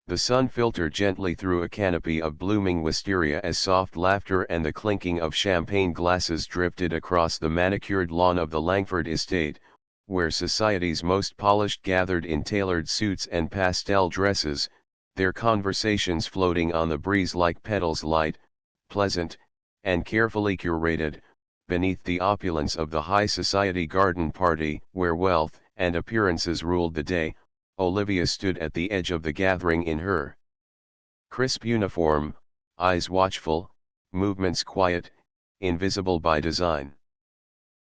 The sun filtered gently through a canopy of blooming wisteria as soft laughter and the clinking of champagne glasses drifted across the manicured lawn of the Langford estate, where society's most polished gathered in tailored suits and pastel dresses, their conversations floating on the breeze like petals light, pleasant, and carefully curated, beneath the opulence of the high society garden party where wealth and appearances ruled the day. Olivia stood at the edge of the gathering in her crisp uniform, eyes watchful, movements quiet, invisible by design.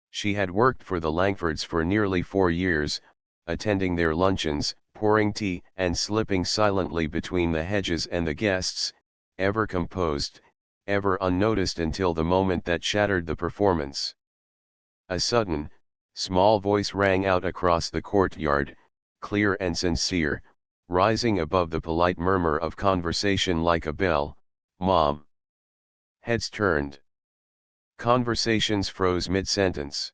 She had worked for the Langfords for nearly 4 years, attending their luncheons, pouring tea and slipping silently between the hedges and the guests, ever composed, ever unnoticed until the moment that shattered the performance. A sudden, small voice rang out across the courtyard, clear and sincere, rising above the polite murmur of conversation like a bell. "Mom." Heads turned. Conversations froze mid-sentence.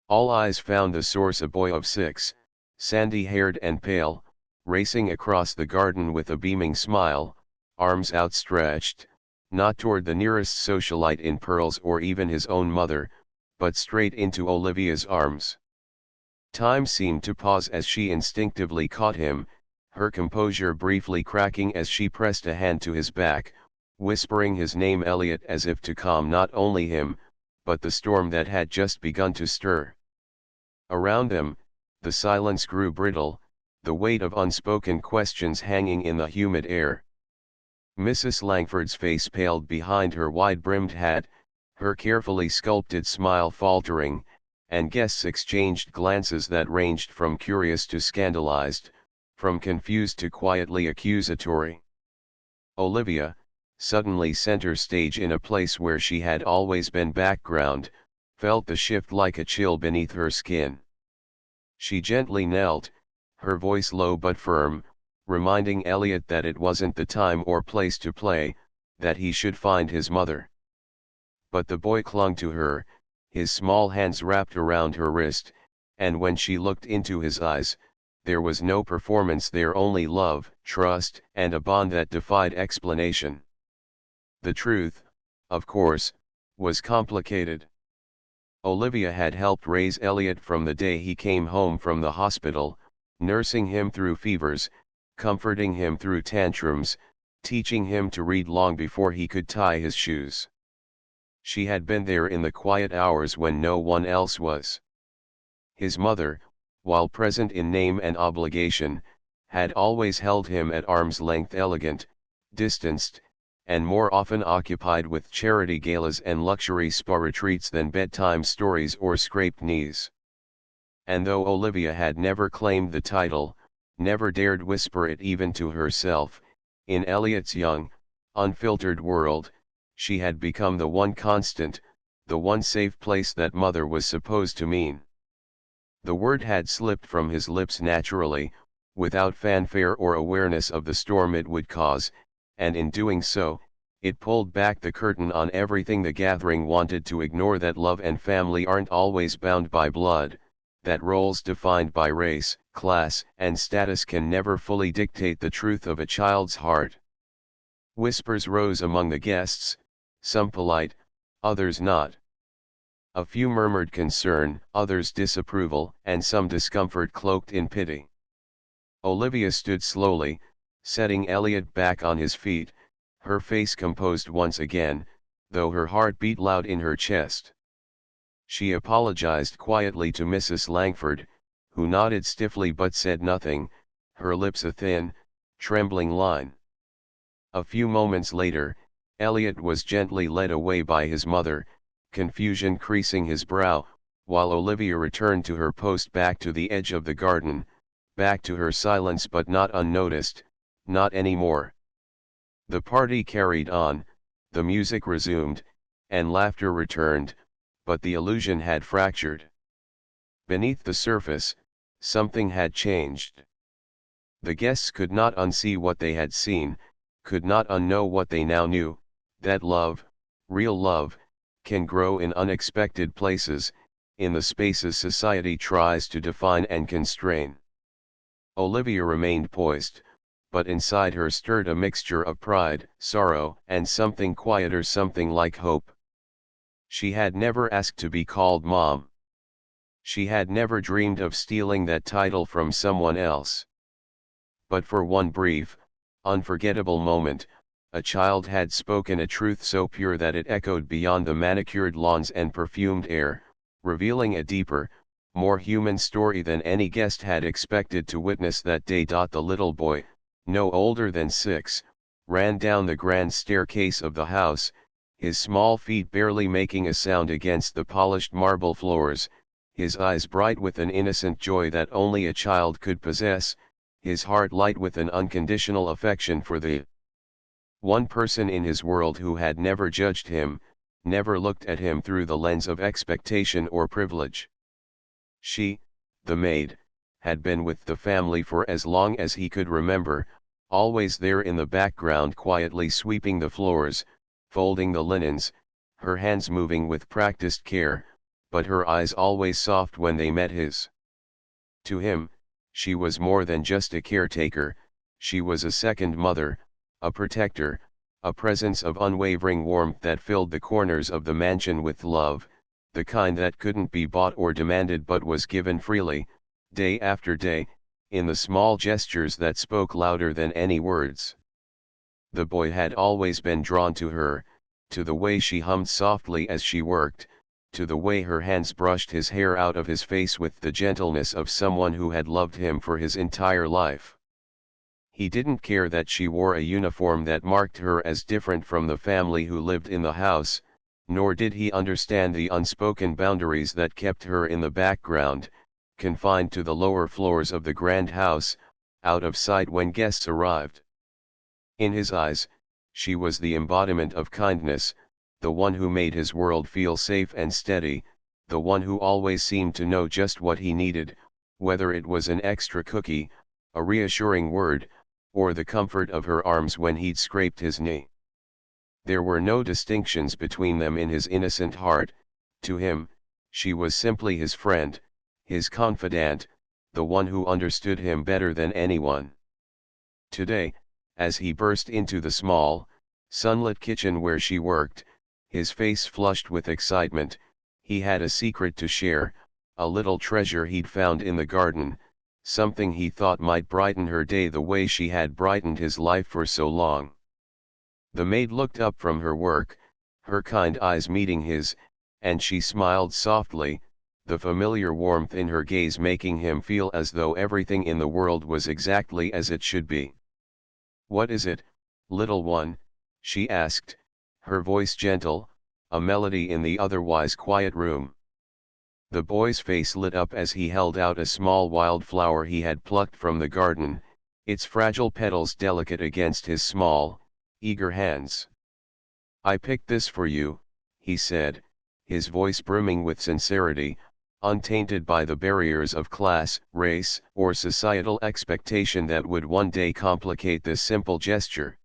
All eyes found the source, a boy of 6, sandy-haired and pale, racing across the garden with a beaming smile, arms outstretched, not toward the nearest socialite in pearls or even his own mother, but straight into Olivia's arms. Time seemed to pause as she instinctively caught him, her composure briefly cracking as she pressed a hand to his back, whispering his name Elliot as if to calm not only him, but the storm that had just begun to stir. Around them, the silence grew brittle, the weight of unspoken questions hanging in the humid air. Mrs. Langford's face paled behind her wide-brimmed hat, her carefully sculpted smile faltering, and guests exchanged glances that ranged from curious to scandalized, from confused to quietly accusatory. Olivia, suddenly center stage in a place where she had always been background, felt the shift like a chill beneath her skin. She gently knelt, her voice low but firm, reminding Elliot that it wasn't the time or place to play, that he should find his mother. But the boy clung to her, his small hands wrapped around her wrist, and when she looked into his eyes, there was no performance there, only love, trust, and a bond that defied explanation. The truth, of course, was complicated. Olivia had helped raise Elliot from the day he came home from the hospital, nursing him through fevers, comforting him through tantrums, teaching him to read long before he could tie his shoes. She had been there in the quiet hours when no one else was. His mother, while present in name and obligation, had always held him at arm's length, elegant, distanced, and more often occupied with charity galas and luxury spa retreats than bedtime stories or scraped knees. And though Olivia had never claimed the title, never dared whisper it even to herself, in Elliot's young, unfiltered world, she had become the one constant, the one safe place that mother was supposed to mean. The word had slipped from his lips naturally, without fanfare or awareness of the storm it would cause, and in doing so, it pulled back the curtain on everything the gathering wanted to ignore: that love and family aren't always bound by blood, that roles defined by race, class, and status can never fully dictate the truth of a child's heart. Whispers rose among the guests, some polite, others not. A few murmured concern, others disapproval, and some discomfort cloaked in pity. Olivia stood slowly, setting Elliot back on his feet, her face composed once again, though her heart beat loud in her chest. She apologized quietly to Mrs. Langford, who nodded stiffly but said nothing, her lips a thin, trembling line. A few moments later, Elliot was gently led away by his mother, confusion creasing his brow, while Olivia returned to her post, back to the edge of the garden, back to her silence, but not unnoticed, not anymore. The party carried on, the music resumed, and laughter returned, but the illusion had fractured. Beneath the surface, something had changed. The guests could not unsee what they had seen, could not unknow what they now knew, that love, real love, can grow in unexpected places, in the spaces society tries to define and constrain. Olivia remained poised, but inside her stirred a mixture of pride, sorrow, and something quieter, something like hope. She had never asked to be called Mom. She had never dreamed of stealing that title from someone else. But for one brief, unforgettable moment, a child had spoken a truth so pure that it echoed beyond the manicured lawns and perfumed air, revealing a deeper, more human story than any guest had expected to witness that day. The little boy, no older than 6, ran down the grand staircase of the house, his small feet barely making a sound against the polished marble floors, his eyes bright with an innocent joy that only a child could possess, his heart light with an unconditional affection for the one person in his world who had never judged him, never looked at him through the lens of expectation or privilege. She, the maid, had been with the family for as long as he could remember, always there in the background, quietly sweeping the floors, folding the linens, her hands moving with practiced care, but her eyes always soft when they met his. To him, she was more than just a caretaker, she was a second mother, a protector, a presence of unwavering warmth that filled the corners of the mansion with love, the kind that couldn't be bought or demanded but was given freely, day after day, in the small gestures that spoke louder than any words. The boy had always been drawn to her, to the way she hummed softly as she worked, to the way her hands brushed his hair out of his face with the gentleness of someone who had loved him for his entire life. He didn't care that she wore a uniform that marked her as different from the family who lived in the house, nor did he understand the unspoken boundaries that kept her in the background, confined to the lower floors of the grand house, out of sight when guests arrived. In his eyes, she was the embodiment of kindness, the one who made his world feel safe and steady, the one who always seemed to know just what he needed, whether it was an extra cookie, a reassuring word, or the comfort of her arms when he'd scraped his knee. There were no distinctions between them in his innocent heart. To him, she was simply his friend, his confidant, the one who understood him better than anyone. Today, as he burst into the small, sunlit kitchen where she worked, his face flushed with excitement, he had a secret to share, a little treasure he'd found in the garden, something he thought might brighten her day the way she had brightened his life for so long. The maid looked up from her work, her kind eyes meeting his, and she smiled softly, the familiar warmth in her gaze making him feel as though everything in the world was exactly as it should be. "What is it, little one?" she asked, her voice gentle, a melody in the otherwise quiet room. The boy's face lit up as he held out a small wildflower he had plucked from the garden, its fragile petals delicate against his small, eager hands. "I picked this for you," he said, his voice brimming with sincerity, untainted by the barriers of class, race, or societal expectation that would one day complicate this simple gesture.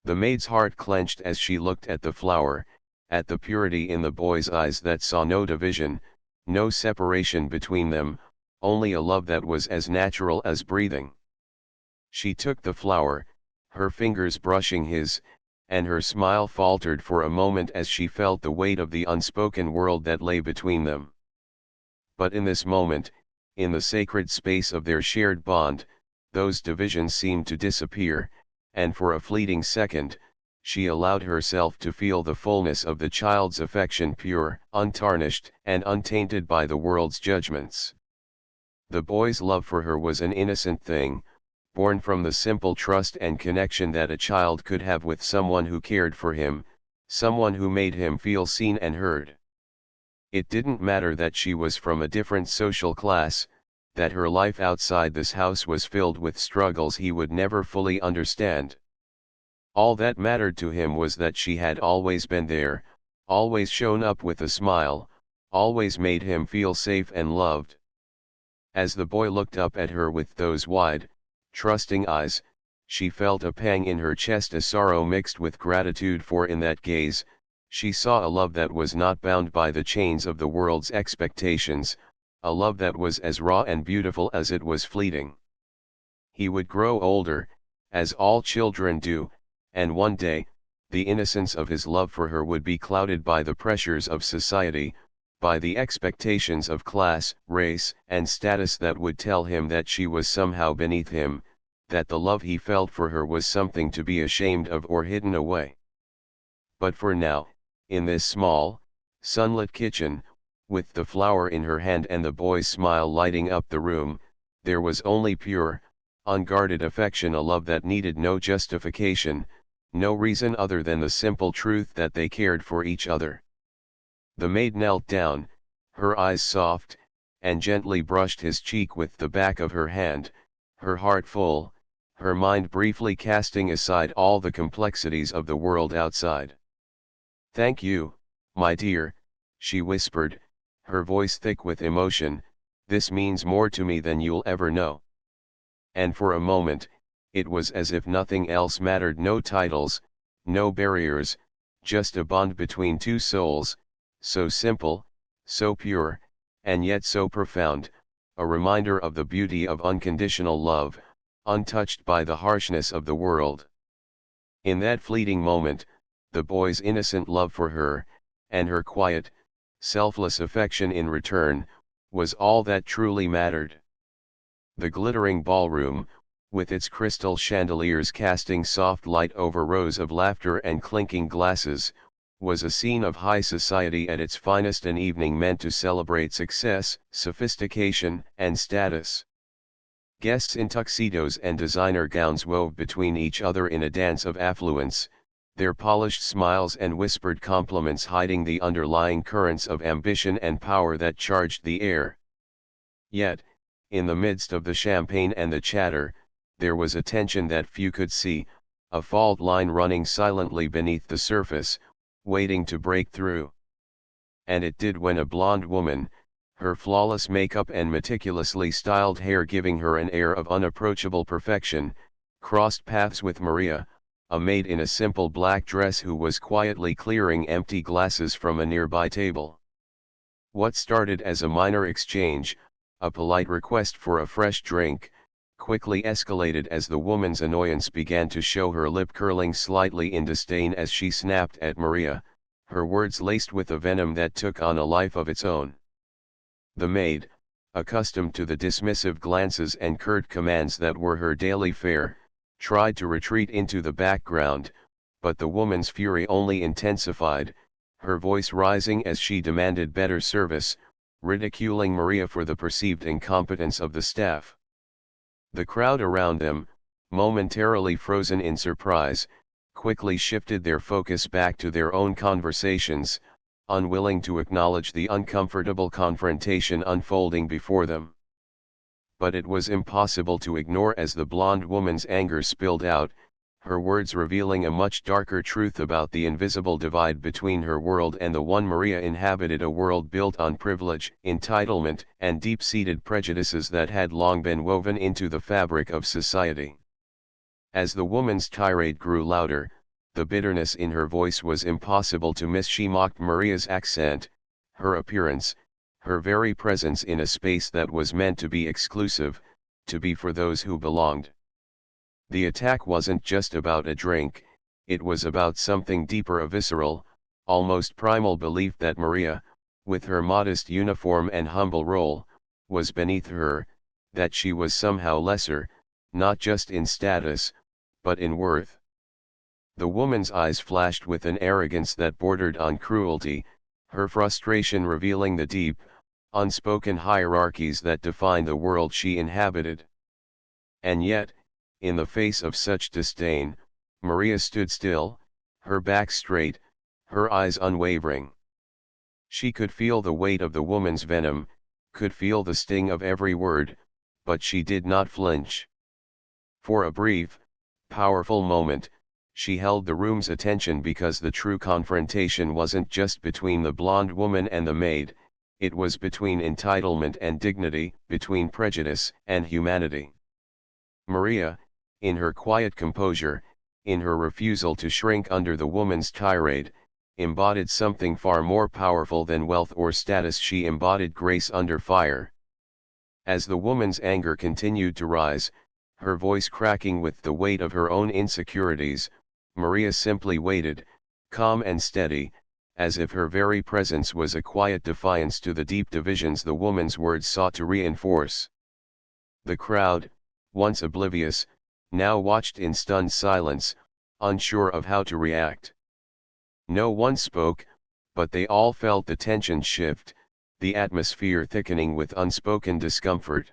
The maid's heart clenched as she looked at the flower, at the purity in the boy's eyes that saw no division, no separation between them, only a love that was as natural as breathing. She took the flower, her fingers brushing his, and her smile faltered for a moment as she felt the weight of the unspoken world that lay between them. But in this moment, in the sacred space of their shared bond, those divisions seemed to disappear, and for a fleeting second, she allowed herself to feel the fullness of the child's affection, pure, untarnished, and untainted by the world's judgments. The boy's love for her was an innocent thing, born from the simple trust and connection that a child could have with someone who cared for him, someone who made him feel seen and heard. It didn't matter that she was from a different social class, that her life outside this house was filled with struggles he would never fully understand. All that mattered to him was that she had always been there, always shown up with a smile, always made him feel safe and loved. As the boy looked up at her with those wide, trusting eyes, she felt a pang in her chest, a sorrow mixed with gratitude, for in that gaze, she saw a love that was not bound by the chains of the world's expectations, a love that was as raw and beautiful as it was fleeting. He would grow older, as all children do, and one day, the innocence of his love for her would be clouded by the pressures of society, by the expectations of class, race, and status that would tell him that she was somehow beneath him, that the love he felt for her was something to be ashamed of or hidden away. But for now, in this small, sunlit kitchen, with the flower in her hand and the boy's smile lighting up the room, there was only pure, unguarded affection, a love that needed no justification, no reason other than the simple truth that they cared for each other. The maid knelt down, her eyes soft, and gently brushed his cheek with the back of her hand, her heart full, her mind briefly casting aside all the complexities of the world outside. "Thank you, my dear," she whispered, her voice thick with emotion, "this means more to me than you'll ever know." And for a moment, it was as if nothing else mattered, no titles, no barriers, just a bond between two souls, so simple, so pure, and yet so profound, a reminder of the beauty of unconditional love, untouched by the harshness of the world. In that fleeting moment, the boy's innocent love for her, and her quiet, selfless affection in return, was all that truly mattered. The glittering ballroom, with its crystal chandeliers casting soft light over rows of laughter and clinking glasses, was a scene of high society at its finest, an evening meant to celebrate success, sophistication, and status. Guests in tuxedos and designer gowns wove between each other in a dance of affluence, their polished smiles and whispered compliments hiding the underlying currents of ambition and power that charged the air. Yet, in the midst of the champagne and the chatter, there was a tension that few could see, a fault line running silently beneath the surface, waiting to break through. And it did when a blonde woman, her flawless makeup and meticulously styled hair giving her an air of unapproachable perfection, crossed paths with Maria, a maid in a simple black dress who was quietly clearing empty glasses from a nearby table. What started as a minor exchange, a polite request for a fresh drink, quickly escalated as the woman's annoyance began to show, her lip curling slightly in disdain as she snapped at Maria, her words laced with a venom that took on a life of its own. The maid, accustomed to the dismissive glances and curt commands that were her daily fare, tried to retreat into the background, but the woman's fury only intensified, her voice rising as she demanded better service, ridiculing Maria for the perceived incompetence of the staff. The crowd around them, momentarily frozen in surprise, quickly shifted their focus back to their own conversations, unwilling to acknowledge the uncomfortable confrontation unfolding before them. But it was impossible to ignore as the blonde woman's anger spilled out, her words revealing a much darker truth about the invisible divide between her world and the one Maria inhabited, a world built on privilege, entitlement, and deep-seated prejudices that had long been woven into the fabric of society. As the woman's tirade grew louder, the bitterness in her voice was impossible to miss. She mocked Maria's accent, her appearance, her very presence in a space that was meant to be exclusive, to be for those who belonged. The attack wasn't just about a drink, it was about something deeper, a visceral, almost primal belief that Maria, with her modest uniform and humble role, was beneath her, that she was somehow lesser, not just in status, but in worth. The woman's eyes flashed with an arrogance that bordered on cruelty, her frustration revealing the deep, unspoken hierarchies that defined the world she inhabited. And yet, in the face of such disdain, Maria stood still, her back straight, her eyes unwavering. She could feel the weight of the woman's venom, could feel the sting of every word, but she did not flinch. For a brief, powerful moment, she held the room's attention because the true confrontation wasn't just between the blonde woman and the maid, it was between entitlement and dignity, between prejudice and humanity. Maria, in her quiet composure, in her refusal to shrink under the woman's tirade, embodied something far more powerful than wealth or status. She embodied grace under fire. As the woman's anger continued to rise, her voice cracking with the weight of her own insecurities. Maria simply waited, calm and steady, as if her very presence was a quiet defiance to the deep divisions the woman's words sought to reinforce. The crowd, once oblivious, now watched in stunned silence, unsure of how to react. No one spoke, but they all felt the tension shift, the atmosphere thickening with unspoken discomfort.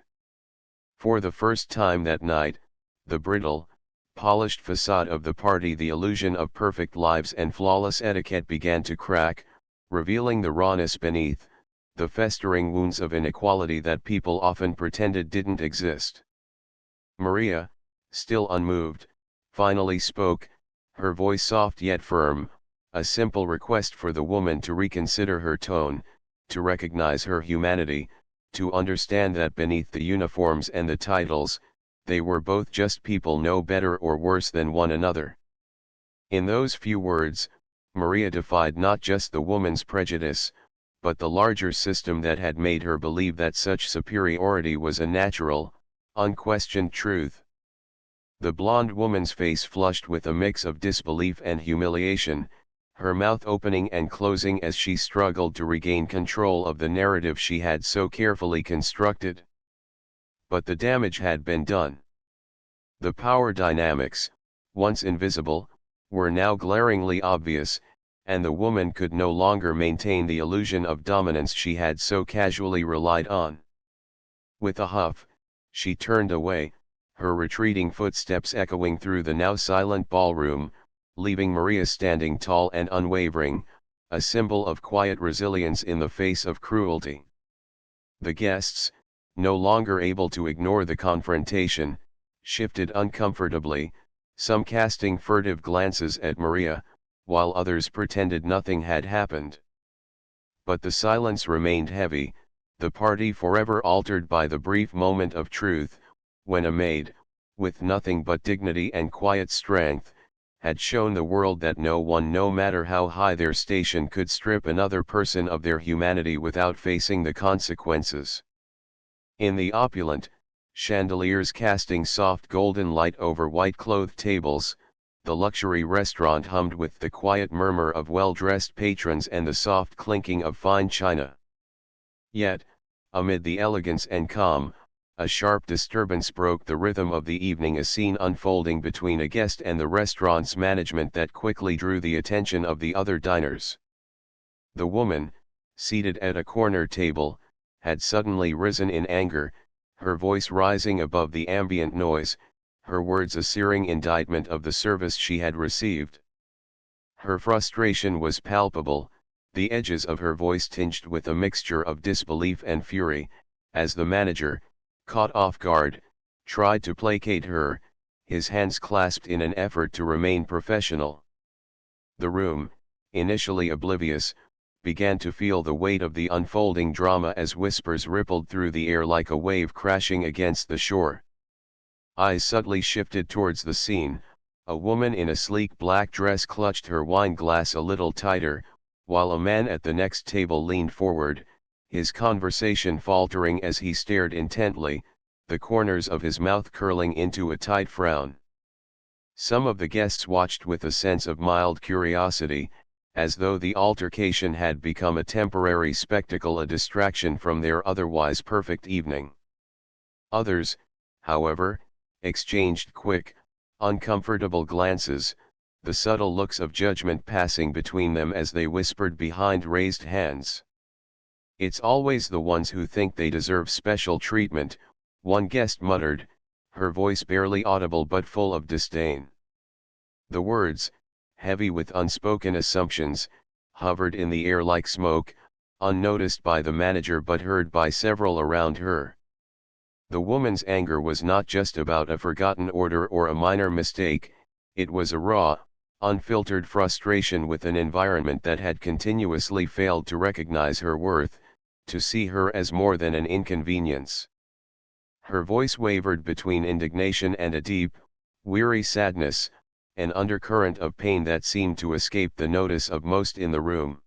For the first time that night, the brittle, polished facade of the party, the illusion of perfect lives and flawless etiquette, began to crack, revealing the rawness beneath, the festering wounds of inequality that people often pretended didn't exist. Maria, still unmoved, finally spoke, her voice soft yet firm, a simple request for the woman to reconsider her tone, to recognize her humanity, to understand that beneath the uniforms and the titles, they were both just people, no better or worse than one another. In those few words, Maria defied not just the woman's prejudice, but the larger system that had made her believe that such superiority was a natural, unquestioned truth. The blonde woman's face flushed with a mix of disbelief and humiliation, her mouth opening and closing as she struggled to regain control of the narrative she had so carefully constructed. But the damage had been done. The power dynamics, once invisible, were now glaringly obvious, and the woman could no longer maintain the illusion of dominance she had so casually relied on. With a huff, she turned away, her retreating footsteps echoing through the now silent ballroom, leaving Maria standing tall and unwavering, a symbol of quiet resilience in the face of cruelty. The guests, no longer able to ignore the confrontation, shifted uncomfortably, some casting furtive glances at Maria, while others pretended nothing had happened. But the silence remained heavy, the party forever altered by the brief moment of truth, when a maid, with nothing but dignity and quiet strength, had shown the world that no one, no matter how high their station, could strip another person of their humanity without facing the consequences. In the opulent, chandeliers casting soft golden light over white-clothed tables, the luxury restaurant hummed with the quiet murmur of well-dressed patrons and the soft clinking of fine china. Yet, amid the elegance and calm, a sharp disturbance broke the rhythm of the evening, a scene unfolding between a guest and the restaurant's management that quickly drew the attention of the other diners. The woman, seated at a corner table, had suddenly risen in anger, her voice rising above the ambient noise, her words a searing indictment of the service she had received. Her frustration was palpable, the edges of her voice tinged with a mixture of disbelief and fury, as the manager, caught off guard, tried to placate her, his hands clasped in an effort to remain professional. The room, initially oblivious, began to feel the weight of the unfolding drama as whispers rippled through the air like a wave crashing against the shore. Eyes subtly shifted towards the scene, a woman in a sleek black dress clutched her wine glass a little tighter, while a man at the next table leaned forward, his conversation faltering as he stared intently, the corners of his mouth curling into a tight frown. Some of the guests watched with a sense of mild curiosity, as though the altercation had become a temporary spectacle, a distraction from their otherwise perfect evening. Others, however, exchanged quick, uncomfortable glances, the subtle looks of judgment passing between them as they whispered behind raised hands. "It's always the ones who think they deserve special treatment," one guest muttered, her voice barely audible but full of disdain. The words, heavy with unspoken assumptions, hovered in the air like smoke, unnoticed by the manager but heard by several around her. The woman's anger was not just about a forgotten order or a minor mistake, it was a raw, unfiltered frustration with an environment that had continuously failed to recognize her worth, to see her as more than an inconvenience. Her voice wavered between indignation and a deep, weary sadness, an undercurrent of pain that seemed to escape the notice of most in the room.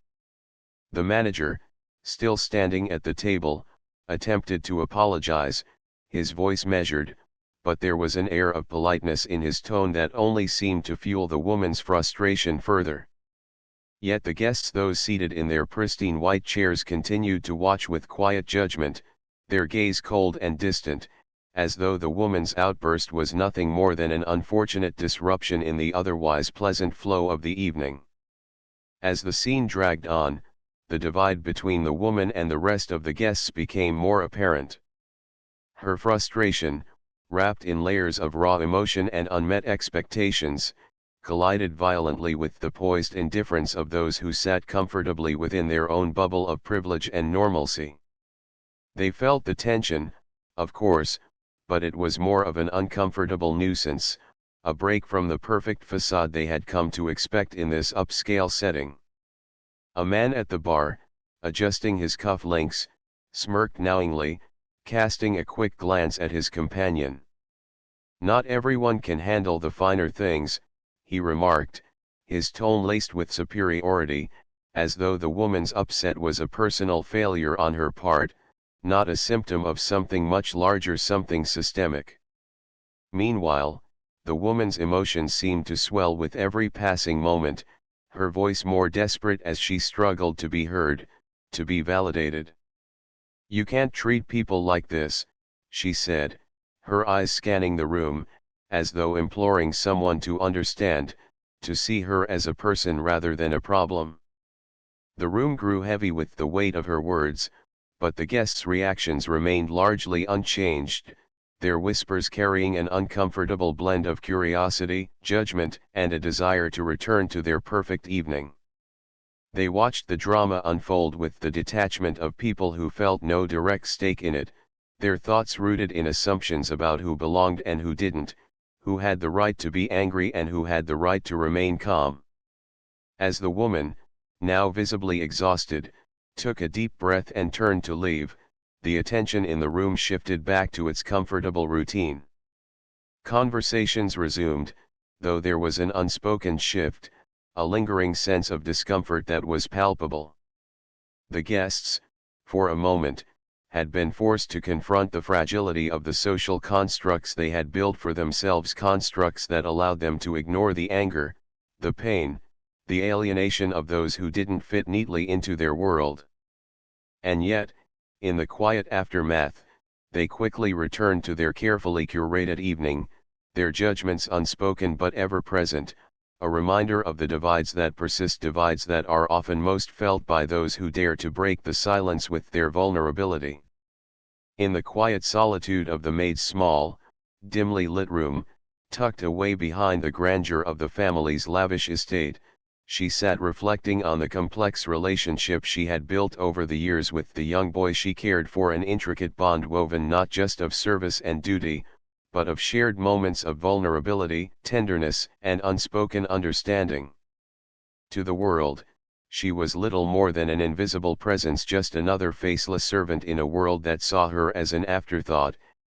The manager, still standing at the table, attempted to apologize, his voice measured, but there was an air of politeness in his tone that only seemed to fuel the woman's frustration further. Yet the guests, those seated in their pristine white chairs, continued to watch with quiet judgment, their gaze cold and distant, as though the woman's outburst was nothing more than an unfortunate disruption in the otherwise pleasant flow of the evening. As the scene dragged on, the divide between the woman and the rest of the guests became more apparent. Her frustration, wrapped in layers of raw emotion and unmet expectations, collided violently with the poised indifference of those who sat comfortably within their own bubble of privilege and normalcy. They felt the tension, of course, but it was more of an uncomfortable nuisance, a break from the perfect facade they had come to expect in this upscale setting. A man at the bar, adjusting his cuff-links, smirked knowingly, casting a quick glance at his companion. "Not everyone can handle the finer things," he remarked, his tone laced with superiority, as though the woman's upset was a personal failure on her part, not a symptom of something much larger, something systemic. Meanwhile, the woman's emotions seemed to swell with every passing moment, her voice more desperate as she struggled to be heard, to be validated. "You can't treat people like this," she said, her eyes scanning the room, as though imploring someone to understand, to see her as a person rather than a problem. The room grew heavy with the weight of her words, but the guests' reactions remained largely unchanged, their whispers carrying an uncomfortable blend of curiosity, judgment, and a desire to return to their perfect evening. They watched the drama unfold with the detachment of people who felt no direct stake in it, their thoughts rooted in assumptions about who belonged and who didn't, who had the right to be angry and who had the right to remain calm. As the woman, now visibly exhausted, took a deep breath and turned to leave, the attention in the room shifted back to its comfortable routine. Conversations resumed, though there was an unspoken shift, a lingering sense of discomfort that was palpable. The guests, for a moment, had been forced to confront the fragility of the social constructs they had built for themselves, constructs that allowed them to ignore the anger, the pain, the alienation of those who didn't fit neatly into their world. And yet, in the quiet aftermath, they quickly returned to their carefully curated evening, their judgments unspoken but ever present, a reminder of the divides that persist, divides that are often most felt by those who dare to break the silence with their vulnerability. In the quiet solitude of the maid's small, dimly lit room, tucked away behind the grandeur of the family's lavish estate, she sat reflecting on the complex relationship she had built over the years with the young boy she cared for, an intricate bond woven not just of service and duty, but of shared moments of vulnerability, tenderness, and unspoken understanding. To the world, she was little more than an invisible presence, just another faceless servant in a world that saw her as an afterthought,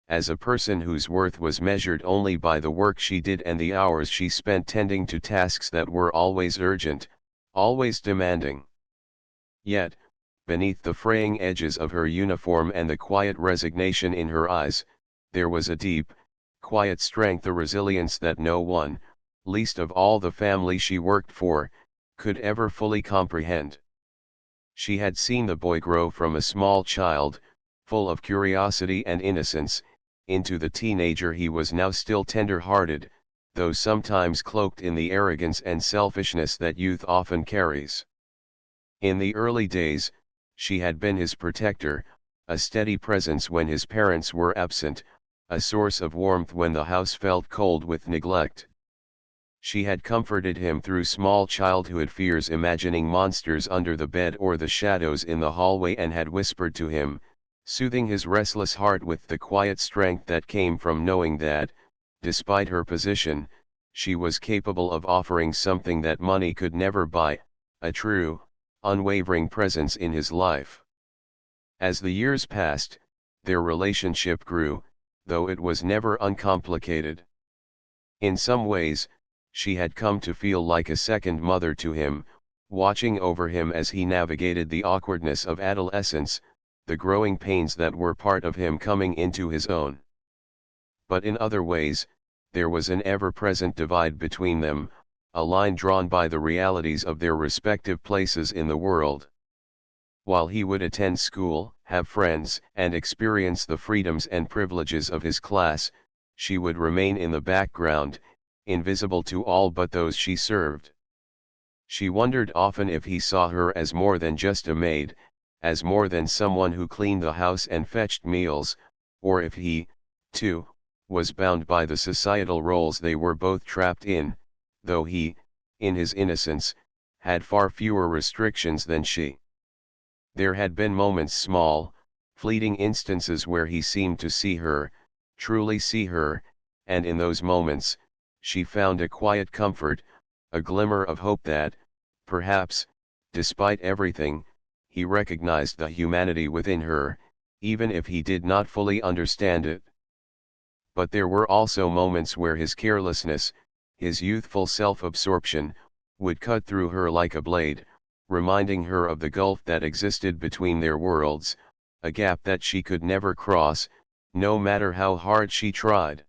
as a person whose worth was measured only by the work she did and the hours she spent tending to tasks that were always urgent, always demanding. Yet, beneath the fraying edges of her uniform and the quiet resignation in her eyes, there was a deep, quiet strength, a resilience that no one, least of all the family she worked for, could ever fully comprehend. She had seen the boy grow from a small child, full of curiosity and innocence, into the teenager he was now, still tender-hearted, though sometimes cloaked in the arrogance and selfishness that youth often carries. In the early days, she had been his protector, a steady presence when his parents were absent, a source of warmth when the house felt cold with neglect. She had comforted him through small childhood fears, imagining monsters under the bed or the shadows in the hallway, and had whispered to him, soothing his restless heart with the quiet strength that came from knowing that, despite her position, she was capable of offering something that money could never buy, a true, unwavering presence in his life. As the years passed, their relationship grew, though it was never uncomplicated. In some ways, she had come to feel like a second mother to him, watching over him as he navigated the awkwardness of adolescence, the growing pains that were part of him coming into his own. but in other ways, there was an ever-present divide between them, a line drawn by the realities of their respective places in the world. While he would attend school, have friends, and experience the freedoms and privileges of his class, she would remain in the background, invisible to all but those she served. She wondered often if he saw her as more than just a maid, as more than someone who cleaned the house and fetched meals, or if he, too, was bound by the societal roles they were both trapped in, though he, in his innocence, had far fewer restrictions than she. There had been moments, small, fleeting instances where he seemed to see her, truly see her, and in those moments, she found a quiet comfort, a glimmer of hope that, perhaps, despite everything, he recognized the humanity within her, even if he did not fully understand it. But there were also moments where his carelessness, his youthful self-absorption, would cut through her like a blade, reminding her of the gulf that existed between their worlds, a gap that she could never cross, no matter how hard she tried.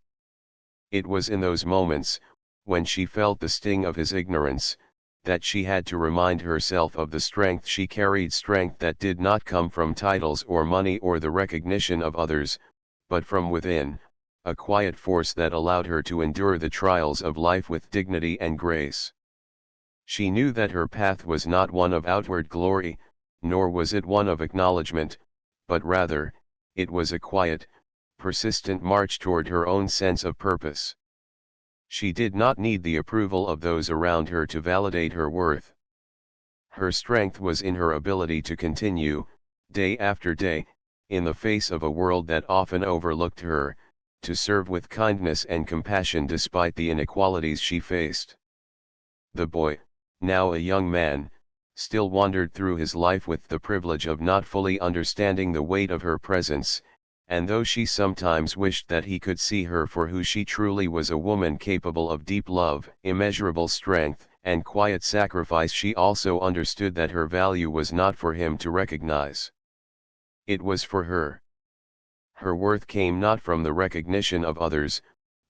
It was in those moments, when she felt the sting of his ignorance, that she had to remind herself of the strength she carried, strength that did not come from titles or money or the recognition of others, but from within, a quiet force that allowed her to endure the trials of life with dignity and grace. She knew that her path was not one of outward glory, nor was it one of acknowledgement, but rather, it was a quiet, persistent march toward her own sense of purpose. She did not need the approval of those around her to validate her worth. Her strength was in her ability to continue, day after day, in the face of a world that often overlooked her, to serve with kindness and compassion despite the inequalities she faced. The boy, now a young man, still wandered through his life with the privilege of not fully understanding the weight of her presence, and though she sometimes wished that he could see her for who she truly was, a woman capable of deep love, immeasurable strength, and quiet sacrifice, she also understood that her value was not for him to recognize. It was for her. Her worth came not from the recognition of others,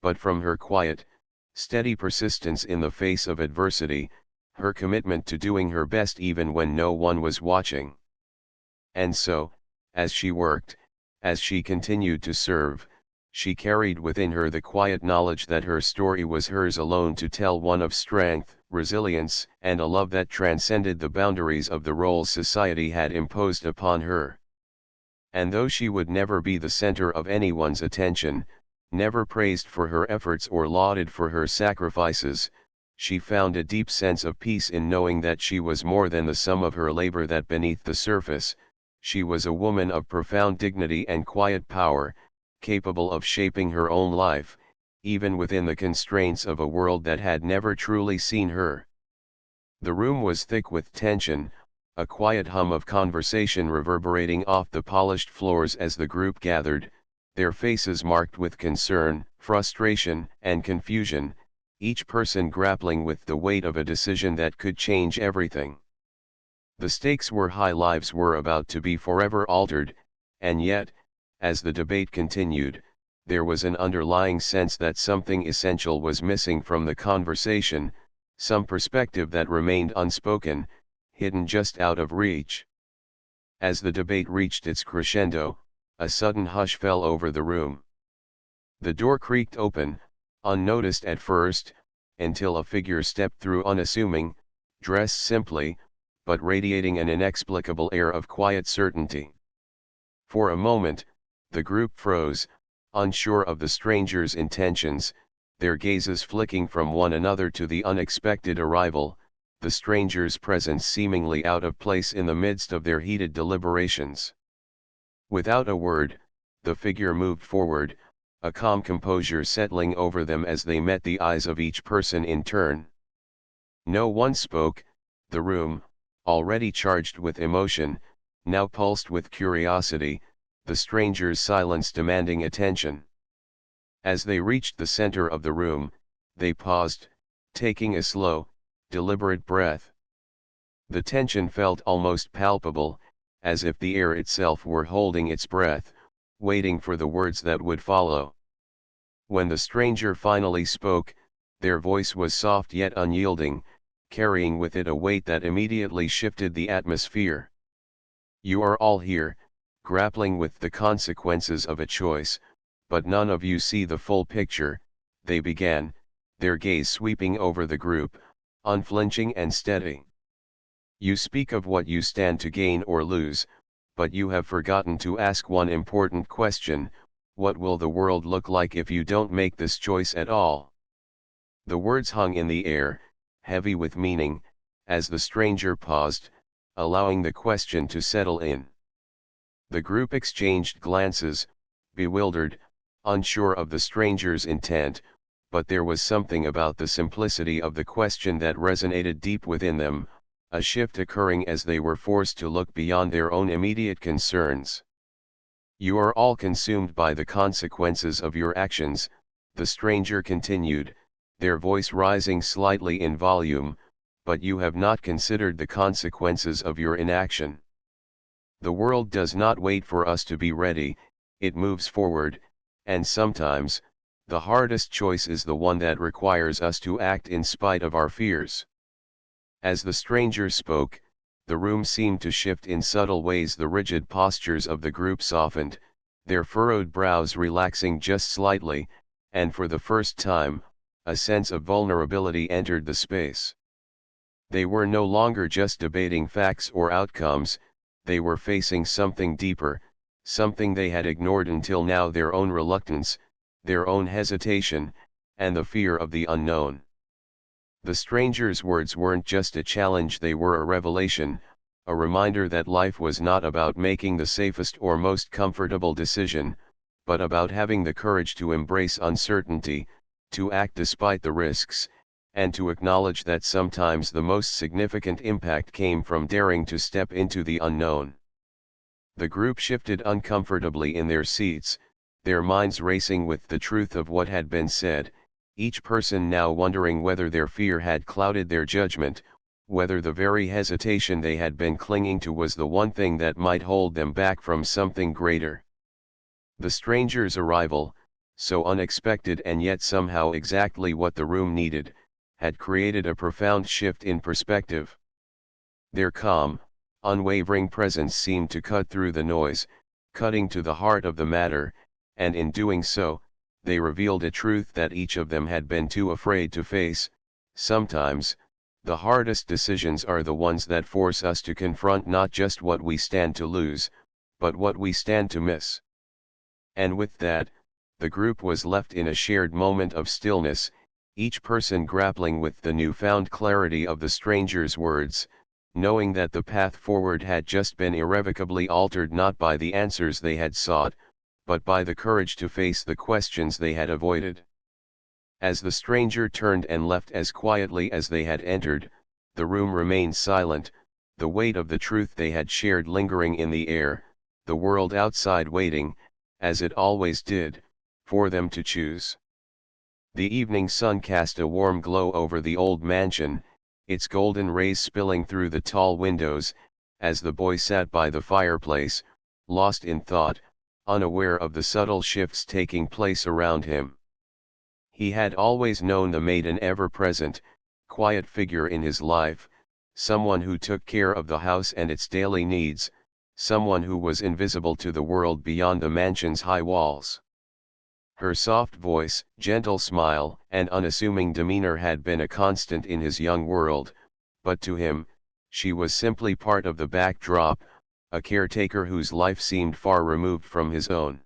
but from her quiet, steady persistence in the face of adversity, her commitment to doing her best even when no one was watching. And so, as she worked, as she continued to serve, she carried within her the quiet knowledge that her story was hers alone to tell, one of strength, resilience, and a love that transcended the boundaries of the roles society had imposed upon her. And though she would never be the center of anyone's attention, never praised for her efforts or lauded for her sacrifices, she found a deep sense of peace in knowing that she was more than the sum of her labor, that beneath the surface, she was a woman of profound dignity and quiet power, capable of shaping her own life, even within the constraints of a world that had never truly seen her. The room was thick with tension, a quiet hum of conversation reverberating off the polished floors as the group gathered, their faces marked with concern, frustration, and confusion, each person grappling with the weight of a decision that could change everything. The stakes were high, lives were about to be forever altered, and yet, as the debate continued, there was an underlying sense that something essential was missing from the conversation, some perspective that remained unspoken, hidden just out of reach. As the debate reached its crescendo, a sudden hush fell over the room. The door creaked open, unnoticed at first, until a figure stepped through, unassuming, dressed simply, but radiating an inexplicable air of quiet certainty. For a moment, the group froze, unsure of the stranger's intentions, their gazes flicking from one another to the unexpected arrival, the stranger's presence seemingly out of place in the midst of their heated deliberations. Without a word, the figure moved forward, a calm composure settling over them as they met the eyes of each person in turn. No one spoke. The room, already charged with emotion, now pulsed with curiosity, the stranger's silence demanding attention. As they reached the center of the room, they paused, taking a slow, deliberate breath. The tension felt almost palpable, as if the air itself were holding its breath, waiting for the words that would follow. When the stranger finally spoke, their voice was soft yet unyielding, carrying with it a weight that immediately shifted the atmosphere. You are all here, grappling with the consequences of a choice, but none of you see the full picture, they began, their gaze sweeping over the group, unflinching and steady. You speak of what you stand to gain or lose, but you have forgotten to ask one important question: what will the world look like if you don't make this choice at all? The words hung in the air, heavy with meaning, as the stranger paused, allowing the question to settle in. The group exchanged glances, bewildered, unsure of the stranger's intent, but there was something about the simplicity of the question that resonated deep within them, a shift occurring as they were forced to look beyond their own immediate concerns. You are all consumed by the consequences of your actions, the stranger continued, their voice rising slightly in volume, but you have not considered the consequences of your inaction. The world does not wait for us to be ready, it moves forward, and sometimes, the hardest choice is the one that requires us to act in spite of our fears. As the stranger spoke, the room seemed to shift in subtle ways. The rigid postures of the group softened, their furrowed brows relaxing just slightly, and for the first time, a sense of vulnerability entered the space. They were no longer just debating facts or outcomes, they were facing something deeper, something they had ignored until now: their own reluctance, their own hesitation, and the fear of the unknown. The stranger's words weren't just a challenge, they were a revelation, a reminder that life was not about making the safest or most comfortable decision, but about having the courage to embrace uncertainty, to act despite the risks, and to acknowledge that sometimes the most significant impact came from daring to step into the unknown. The group shifted uncomfortably in their seats, their minds racing with the truth of what had been said, each person now wondering whether their fear had clouded their judgment, whether the very hesitation they had been clinging to was the one thing that might hold them back from something greater. The stranger's arrival, so unexpected and yet somehow exactly what the room needed, had created a profound shift in perspective. Their calm, unwavering presence seemed to cut through the noise, cutting to the heart of the matter, and in doing so, they revealed a truth that each of them had been too afraid to face: sometimes, the hardest decisions are the ones that force us to confront not just what we stand to lose, but what we stand to miss. And with that, the group was left in a shared moment of stillness, each person grappling with the newfound clarity of the stranger's words, knowing that the path forward had just been irrevocably altered not by the answers they had sought, but by the courage to face the questions they had avoided. As the stranger turned and left as quietly as they had entered, the room remained silent, the weight of the truth they had shared lingering in the air, the world outside waiting, as it always did, for them to choose. The evening sun cast a warm glow over the old mansion, its golden rays spilling through the tall windows, as the boy sat by the fireplace, lost in thought, unaware of the subtle shifts taking place around him. He had always known the maiden ever-present, quiet figure in his life, someone who took care of the house and its daily needs, someone who was invisible to the world beyond the mansion's high walls. Her soft voice, gentle smile, and unassuming demeanor had been a constant in his young world, but to him, she was simply part of the backdrop, a caretaker whose life seemed far removed from his own.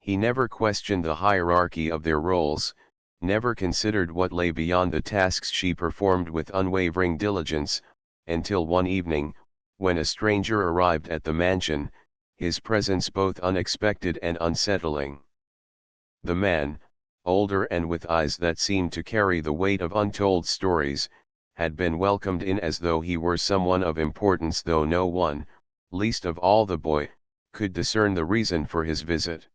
He never questioned the hierarchy of their roles, never considered what lay beyond the tasks she performed with unwavering diligence, until one evening, when a stranger arrived at the mansion, his presence both unexpected and unsettling. The man, older and with eyes that seemed to carry the weight of untold stories, had been welcomed in as though he were someone of importance, though no one, least of all the boy, could discern the reason for his visit.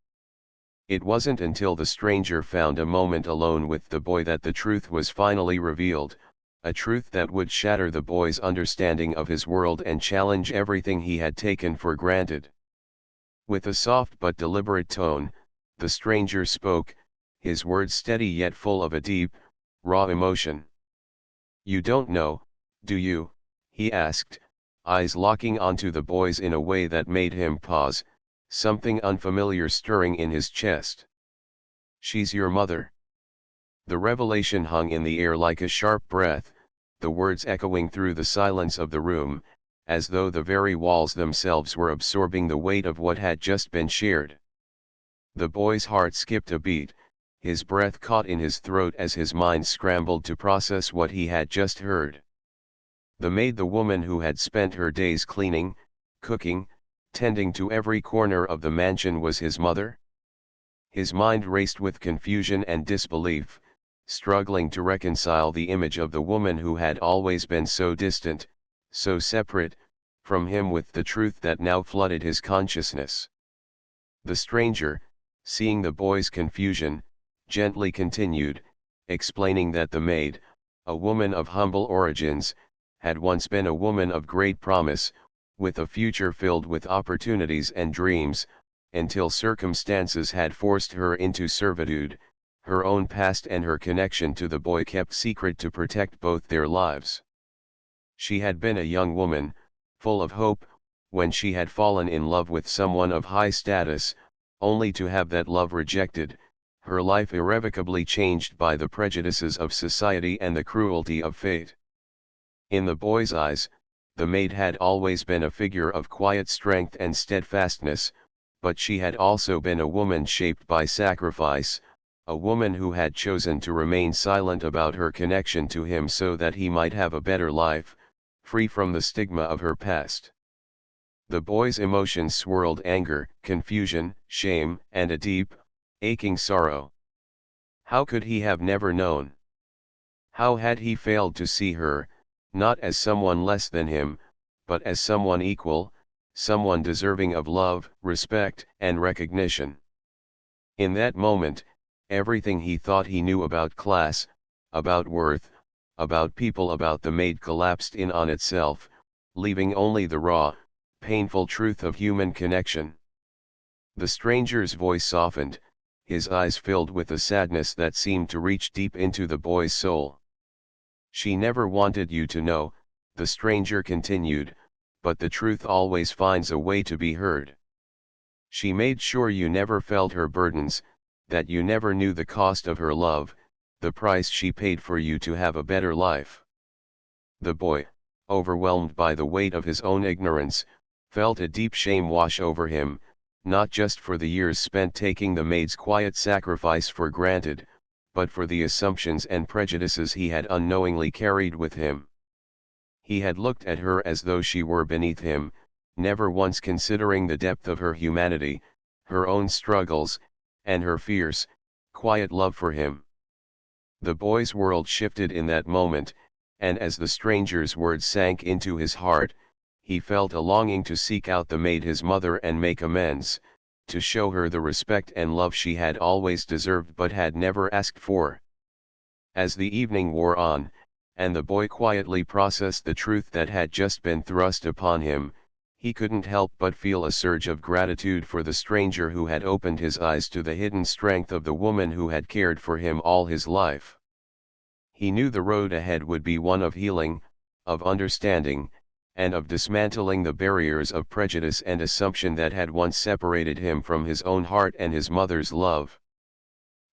It wasn't until the stranger found a moment alone with the boy that the truth was finally revealed, a truth that would shatter the boy's understanding of his world and challenge everything he had taken for granted. With a soft but deliberate tone, the stranger spoke, his words steady yet full of a deep, raw emotion. "You don't know, do you?" he asked, eyes locking onto the boy's in a way that made him pause, something unfamiliar stirring in his chest. "She's your mother." The revelation hung in the air like a sharp breath, the words echoing through the silence of the room, as though the very walls themselves were absorbing the weight of what had just been shared. The boy's heart skipped a beat, his breath caught in his throat as his mind scrambled to process what he had just heard. The maid, the woman who had spent her days cleaning, cooking, tending to every corner of the mansion, was his mother? His mind raced with confusion and disbelief, struggling to reconcile the image of the woman who had always been so distant, so separate, from him with the truth that now flooded his consciousness. The stranger, seeing the boy's confusion, gently continued, explaining that the maid, a woman of humble origins, had once been a woman of great promise, with a future filled with opportunities and dreams, until circumstances had forced her into servitude, her own past and her connection to the boy kept secret to protect both their lives. She had been a young woman, full of hope, when she had fallen in love with someone of high status, only to have that love rejected, her life irrevocably changed by the prejudices of society and the cruelty of fate. In the boy's eyes, the maid had always been a figure of quiet strength and steadfastness, but she had also been a woman shaped by sacrifice, a woman who had chosen to remain silent about her connection to him so that he might have a better life, free from the stigma of her past. The boy's emotions swirled: anger, confusion, shame, and a deep, aching sorrow. How could he have never known? How had he failed to see her, not as someone less than him, but as someone equal, someone deserving of love, respect, and recognition? In that moment, everything he thought he knew about class, about worth, about people, about the maid collapsed in on itself, leaving only the raw, painful truth of human connection. The stranger's voice softened, his eyes filled with a sadness that seemed to reach deep into the boy's soul. "She never wanted you to know," the stranger continued, "but the truth always finds a way to be heard. She made sure you never felt her burdens, that you never knew the cost of her love, the price she paid for you to have a better life." The boy, overwhelmed by the weight of his own ignorance, felt a deep shame wash over him, not just for the years spent taking the maid's quiet sacrifice for granted, but for the assumptions and prejudices he had unknowingly carried with him. He had looked at her as though she were beneath him, never once considering the depth of her humanity, her own struggles, and her fierce, quiet love for him. The boy's world shifted in that moment, and as the stranger's words sank into his heart, he felt a longing to seek out the maid, his mother, and make amends, to show her the respect and love she had always deserved but had never asked for. As the evening wore on, and the boy quietly processed the truth that had just been thrust upon him, he couldn't help but feel a surge of gratitude for the stranger who had opened his eyes to the hidden strength of the woman who had cared for him all his life. He knew the road ahead would be one of healing, of understanding, and of dismantling the barriers of prejudice and assumption that had once separated him from his own heart and his mother's love.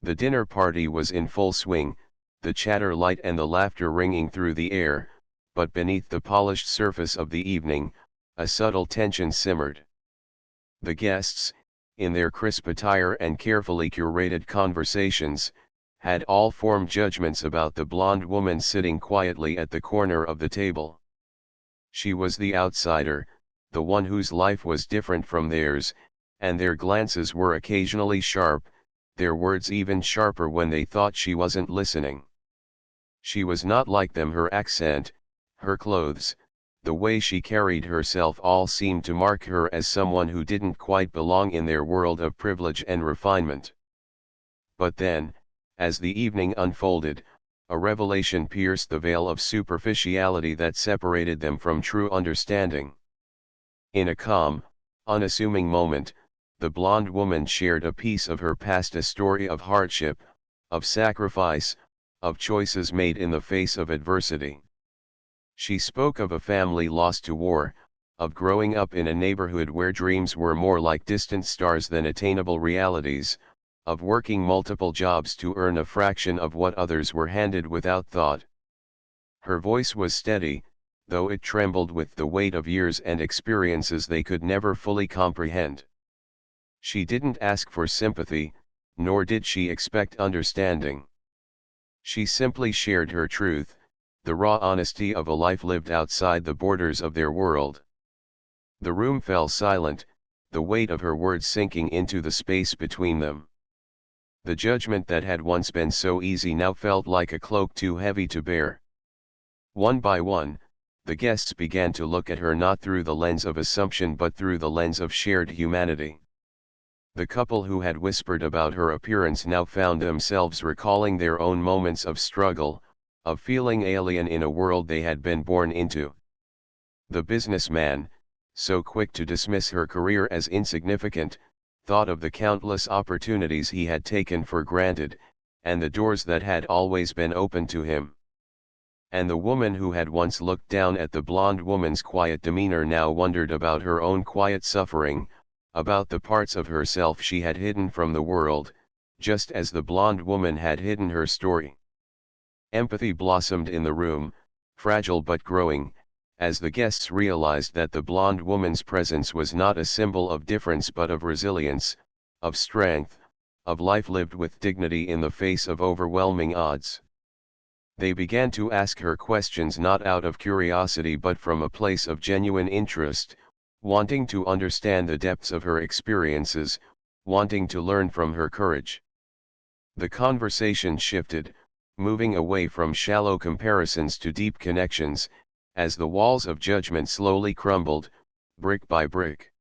The dinner party was in full swing, the chatter light and the laughter ringing through the air, but beneath the polished surface of the evening, a subtle tension simmered. The guests, in their crisp attire and carefully curated conversations, had all formed judgments about the blonde woman sitting quietly at the corner of the table. She was the outsider, the one whose life was different from theirs, and their glances were occasionally sharp, their words even sharper when they thought she wasn't listening. She was not like them: her accent, her clothes, the way she carried herself, all seemed to mark her as someone who didn't quite belong in their world of privilege and refinement. But then, as the evening unfolded, a revelation pierced the veil of superficiality that separated them from true understanding. In a calm, unassuming moment, the blonde woman shared a piece of her past, a story of hardship, of sacrifice, of choices made in the face of adversity. She spoke of a family lost to war, of growing up in a neighborhood where dreams were more like distant stars than attainable realities, of working multiple jobs to earn a fraction of what others were handed without thought. Her voice was steady, though it trembled with the weight of years and experiences they could never fully comprehend. She didn't ask for sympathy, nor did she expect understanding. She simply shared her truth, the raw honesty of a life lived outside the borders of their world. The room fell silent, the weight of her words sinking into the space between them. The judgment that had once been so easy now felt like a cloak too heavy to bear. One by one, the guests began to look at her not through the lens of assumption but through the lens of shared humanity. The couple who had whispered about her appearance now found themselves recalling their own moments of struggle, of feeling alien in a world they had been born into. The businessman, so quick to dismiss her career as insignificant, thought of the countless opportunities he had taken for granted, and the doors that had always been open to him. And the woman who had once looked down at the blonde woman's quiet demeanor now wondered about her own quiet suffering, about the parts of herself she had hidden from the world, just as the blonde woman had hidden her story. Empathy blossomed in the room, fragile but growing, as the guests realized that the blonde woman's presence was not a symbol of difference but of resilience, of strength, of life lived with dignity in the face of overwhelming odds. They began to ask her questions not out of curiosity but from a place of genuine interest, wanting to understand the depths of her experiences, wanting to learn from her courage. The conversation shifted, moving away from shallow comparisons to deep connections, as the walls of judgment slowly crumbled, brick by brick.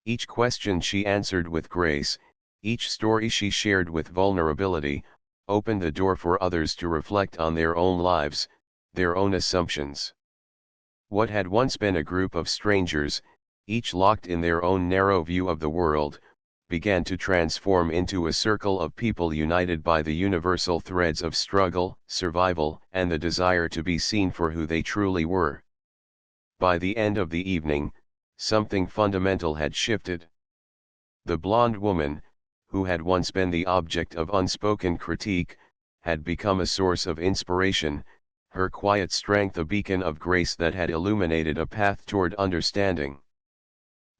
Each question she answered with grace, each story she shared with vulnerability, opened the door for others to reflect on their own lives, their own assumptions. What had once been a group of strangers, each locked in their own narrow view of the world, began to transform into a circle of people united by the universal threads of struggle, survival, and the desire to be seen for who they truly were. By the end of the evening, something fundamental had shifted. The blonde woman, who had once been the object of unspoken critique, had become a source of inspiration, her quiet strength a beacon of grace that had illuminated a path toward understanding.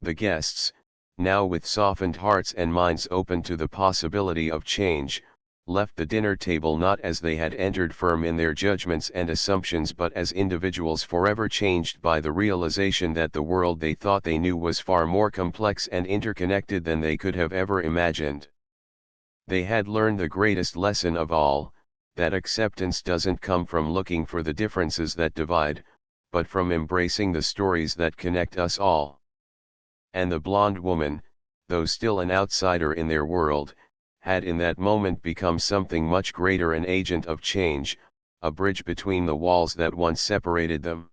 The guests, now with softened hearts and minds open to the possibility of change, left the dinner table not as they had entered, firm in their judgments and assumptions, but as individuals forever changed by the realization that the world they thought they knew was far more complex and interconnected than they could have ever imagined. They had learned the greatest lesson of all, that acceptance doesn't come from looking for the differences that divide, but from embracing the stories that connect us all. And the blonde woman, though still an outsider in their world, had in that moment become something much greater, an agent of change, a bridge between the walls that once separated them.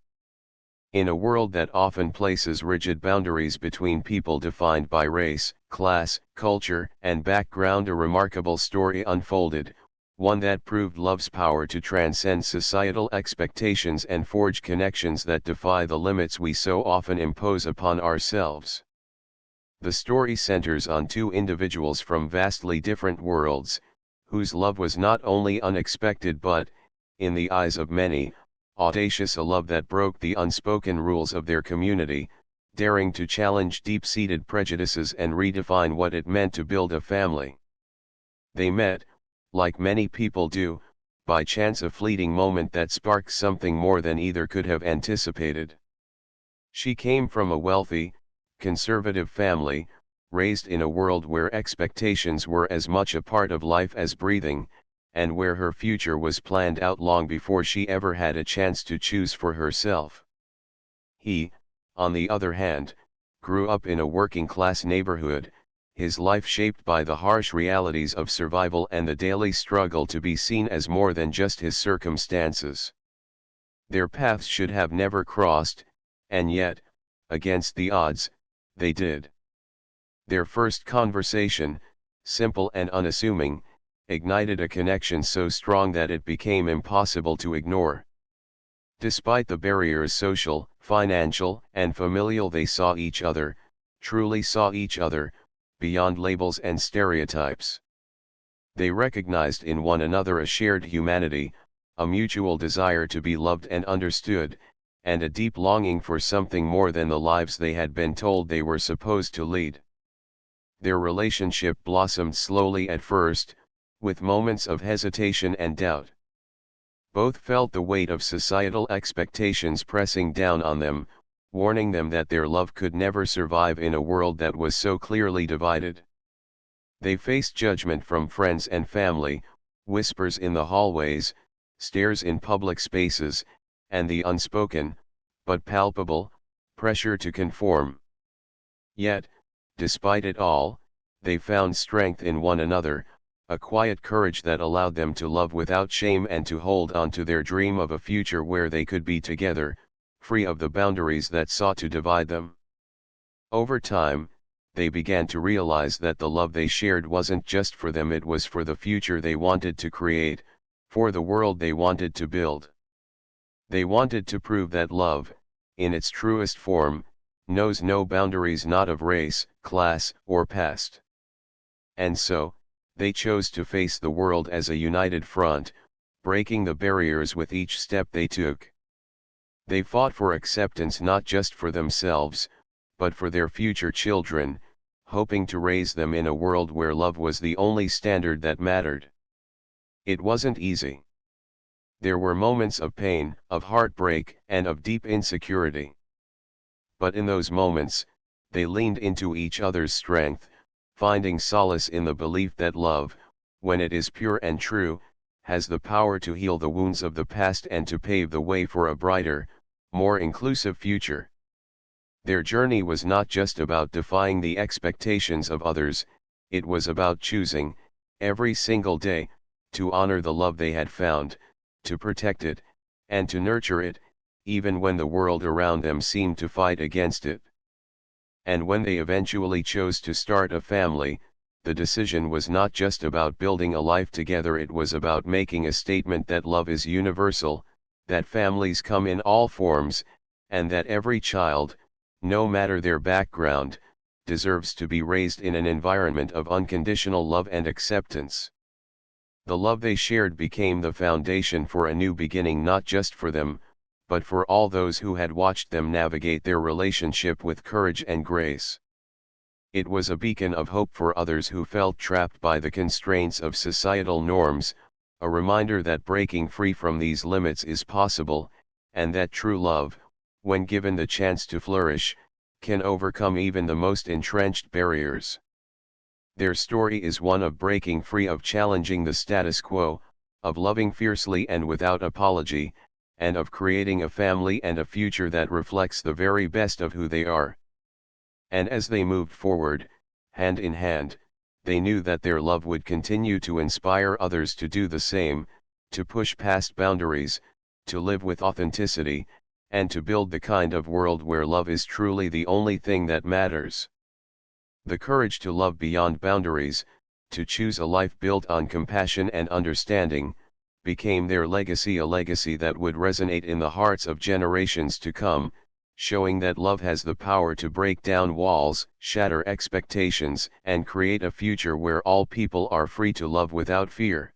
In a world that often places rigid boundaries between people defined by race, class, culture, and background, a remarkable story unfolded, one that proved love's power to transcend societal expectations and forge connections that defy the limits we so often impose upon ourselves. The story centers on two individuals from vastly different worlds, whose love was not only unexpected but, in the eyes of many, audacious, a love that broke the unspoken rules of their community, daring to challenge deep-seated prejudices and redefine what it meant to build a family. They met, like many people do, by chance, a fleeting moment that sparked something more than either could have anticipated. She came from a wealthy, conservative family, raised in a world where expectations were as much a part of life as breathing, and where her future was planned out long before she ever had a chance to choose for herself. He, on the other hand, grew up in a working-class neighborhood, his life shaped by the harsh realities of survival and the daily struggle to be seen as more than just his circumstances. Their paths should have never crossed, and yet, against the odds, they did. Their first conversation, simple and unassuming, ignited a connection so strong that it became impossible to ignore. Despite the barriers social, financial, and familial, they saw each other, truly saw each other, beyond labels and stereotypes. They recognized in one another a shared humanity, a mutual desire to be loved and understood, and a deep longing for something more than the lives they had been told they were supposed to lead. Their relationship blossomed slowly at first, with moments of hesitation and doubt. Both felt the weight of societal expectations pressing down on them, warning them that their love could never survive in a world that was so clearly divided. They faced judgment from friends and family, whispers in the hallways, stares in public spaces, and the unspoken, but palpable, pressure to conform. Yet, despite it all, they found strength in one another, a quiet courage that allowed them to love without shame and to hold on to their dream of a future where they could be together, free of the boundaries that sought to divide them. Over time, they began to realize that the love they shared wasn't just for them, it was for the future they wanted to create, for the world they wanted to build. They wanted to prove that love, in its truest form, knows no boundaries, not of race, class, or past. And so, they chose to face the world as a united front, breaking the barriers with each step they took. They fought for acceptance not just for themselves, but for their future children, hoping to raise them in a world where love was the only standard that mattered. It wasn't easy. There were moments of pain, of heartbreak, and of deep insecurity. But in those moments, they leaned into each other's strength, finding solace in the belief that love, when it is pure and true, has the power to heal the wounds of the past and to pave the way for a brighter, more inclusive future. Their journey was not just about defying the expectations of others, it was about choosing, every single day, to honor the love they had found, to protect it, and to nurture it, even when the world around them seemed to fight against it. And when they eventually chose to start a family, the decision was not just about building a life together, it was about making a statement that love is universal, that families come in all forms, and that every child, no matter their background, deserves to be raised in an environment of unconditional love and acceptance. The love they shared became the foundation for a new beginning, not just for them, but for all those who had watched them navigate their relationship with courage and grace. It was a beacon of hope for others who felt trapped by the constraints of societal norms, a reminder that breaking free from these limits is possible, and that true love, when given the chance to flourish, can overcome even the most entrenched barriers. Their story is one of breaking free, of challenging the status quo, of loving fiercely and without apology, and of creating a family and a future that reflects the very best of who they are. And as they moved forward, hand in hand, they knew that their love would continue to inspire others to do the same, to push past boundaries, to live with authenticity, and to build the kind of world where love is truly the only thing that matters. The courage to love beyond boundaries, to choose a life built on compassion and understanding, became their legacy, a legacy that would resonate in the hearts of generations to come, showing that love has the power to break down walls, shatter expectations, and create a future where all people are free to love without fear.